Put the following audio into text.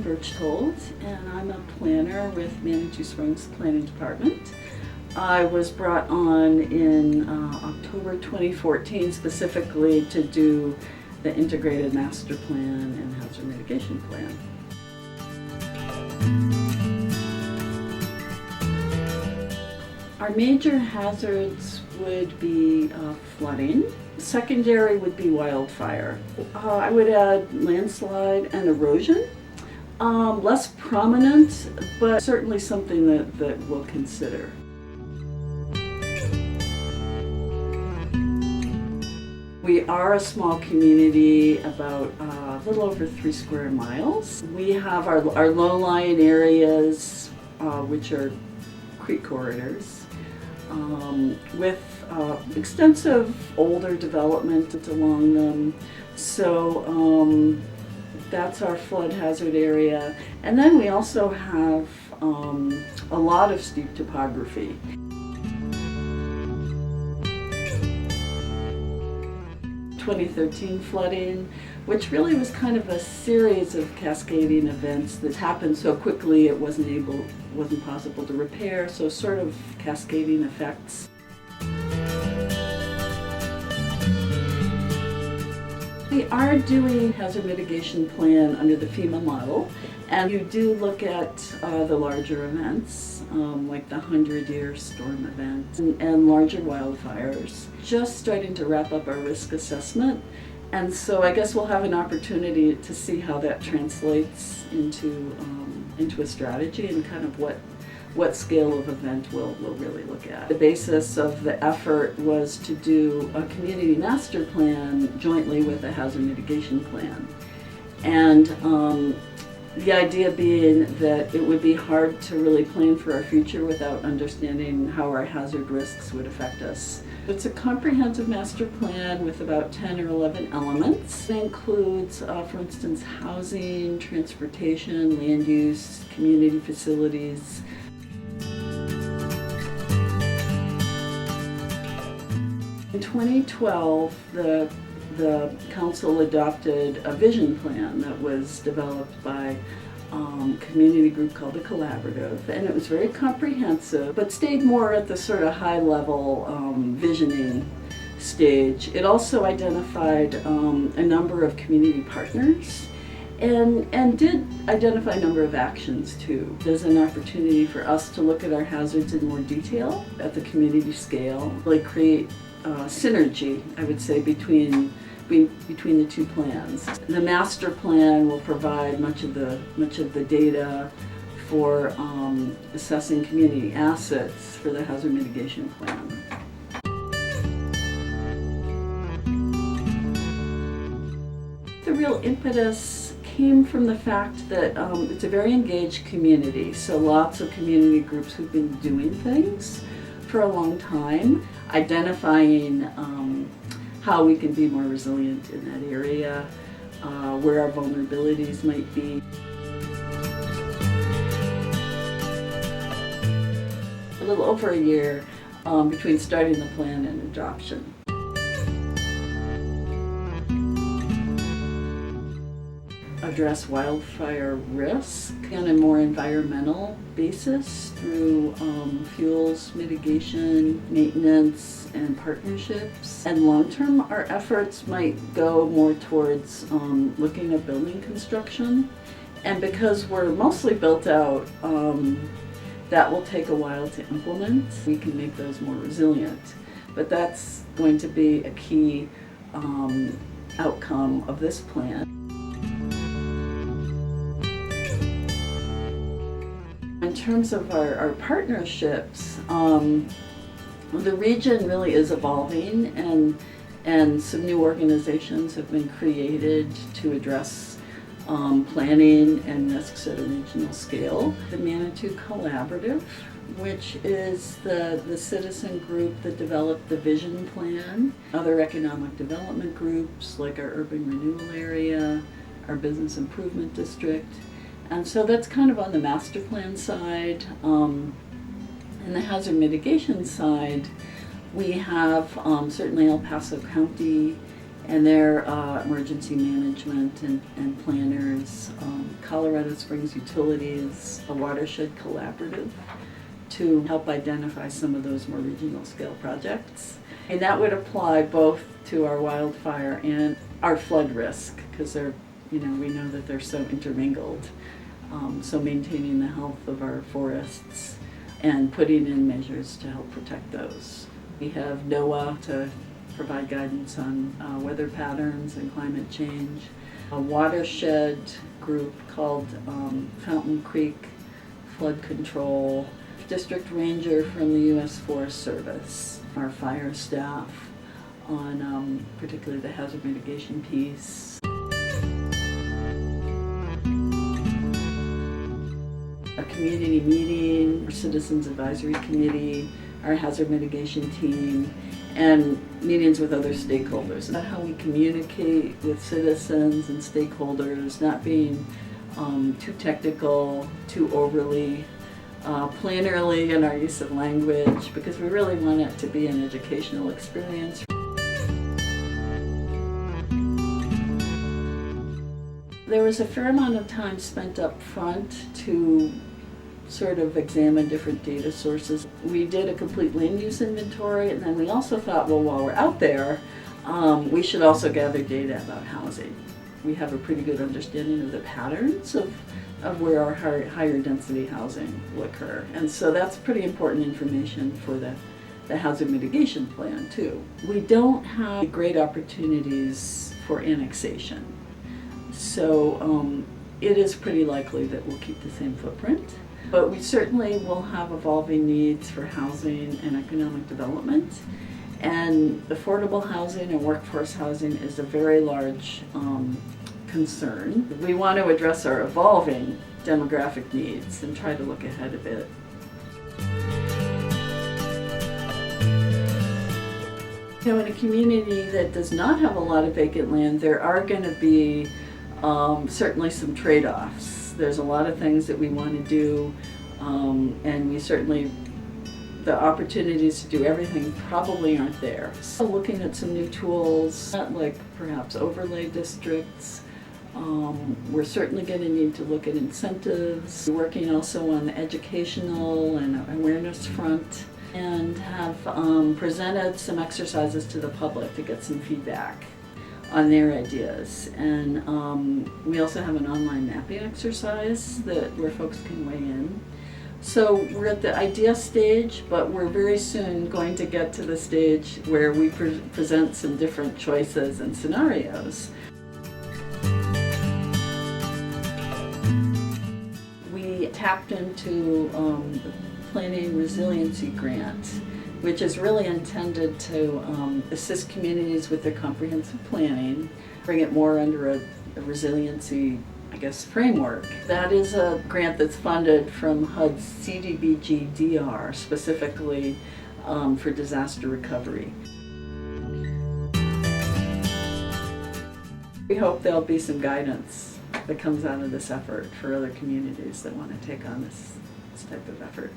Birchtold, and I'm a planner with Manitou Springs Planning Department. I was brought on in October 2014 specifically to do the Integrated Master Plan and Hazard Mitigation Plan. Our major hazards would be flooding. Secondary would be wildfire. I would add landslide and erosion. Less prominent, but certainly something that we'll consider. We are a small community, about a little over 3 square miles. We have our low-lying areas, which are creek corridors, with extensive older development along them. So that's our flood hazard area. And then we also have a lot of steep topography. 2013 flooding, which really was kind of a series of cascading events that happened so quickly it wasn't possible to repair, so sort of cascading effects. We are doing hazard mitigation plan under the FEMA model, and you do look at the larger events, like the 100-year storm event and larger wildfires. Just starting to wrap up our risk assessment, and so I guess we'll have an opportunity to see how that translates into a strategy and kind of what scale of event we'll really look at. The basis of the effort was to do a community master plan jointly with a hazard mitigation plan. And the idea being that it would be hard to really plan for our future without understanding how our hazard risks would affect us. It's a comprehensive master plan with about 10 or 11 elements. It includes, for instance, housing, transportation, land use, community facilities. In 2012, the council adopted a vision plan that was developed by a community group called the Collaborative, and it was very comprehensive, but stayed more at the sort of high-level visioning stage. It also identified a number of community partners and did identify a number of actions too. There's an opportunity for us to look at our hazards in more detail at the community scale, like create synergy, I would say, between the two plans. The master plan will provide much of the data for assessing community assets for the hazard mitigation plan. The real impetus came from the fact that it's a very engaged community, so lots of community groups who've been doing things for a long time, identifying how we can be more resilient in that area, where our vulnerabilities might be. A little over a year between starting the plan and adoption. Address wildfire risk on a more environmental basis through fuels mitigation, maintenance, and partnerships. And long-term, our efforts might go more towards looking at building construction. And because we're mostly built out, that will take a while to implement. We can make those more resilient. But that's going to be a key outcome of this plan. In terms of our partnerships, the region really is evolving, and some new organizations have been created to address planning and risks at a regional scale. The Manitou Collaborative, which is the citizen group that developed the vision plan. Other economic development groups like our urban renewal area, our business improvement district. And so that's kind of on the master plan side. In the hazard mitigation side, we have certainly El Paso County and they're emergency management and planners. Colorado Springs Utilities, a watershed collaborative to help identify some of those more regional scale projects. And that would apply both to our wildfire and our flood risk, because they're, we know that they're so intermingled. So maintaining the health of our forests and putting in measures to help protect those. We have NOAA to provide guidance on weather patterns and climate change. A watershed group called Fountain Creek Flood Control. District Ranger from the U.S. Forest Service. Our fire staff on particularly the hazard mitigation piece. A community meeting, our Citizens Advisory Committee, our hazard mitigation team, and meetings with other stakeholders. About how we communicate with citizens and stakeholders, not being too technical, too overly plannerly in our use of language, because we really want it to be an educational experience. There was a fair amount of time spent up front to sort of examine different data sources. We did a complete land use inventory, and then we also thought, well, while we're out there, we should also gather data about housing. We have a pretty good understanding of the patterns of where our higher density housing will occur. And so that's pretty important information for the hazard mitigation plan too. We don't have great opportunities for annexation. So it is pretty likely that we'll keep the same footprint. But we certainly will have evolving needs for housing and economic development. And affordable housing and workforce housing is a very large concern. We want to address our evolving demographic needs and try to look ahead a bit. In a community that does not have a lot of vacant land, there are going to be certainly some trade-offs. There's a lot of things that we want to do, and we certainly, the opportunities to do everything probably aren't there. So looking at some new tools, like perhaps overlay districts. We're certainly going to need to look at incentives. We're working also on the educational and awareness front, and have presented some exercises to the public to get some feedback on their ideas. And we also have an online mapping exercise where folks can weigh in. So we're at the idea stage, but we're very soon going to get to the stage where we present some different choices and scenarios. We tapped into the Planning Resiliency Grant, which is really intended to assist communities with their comprehensive planning, bring it more under a resiliency, framework. That is a grant that's funded from HUD's CDBG-DR, specifically for disaster recovery. We hope there'll be some guidance that comes out of this effort for other communities that want to take on this type of effort.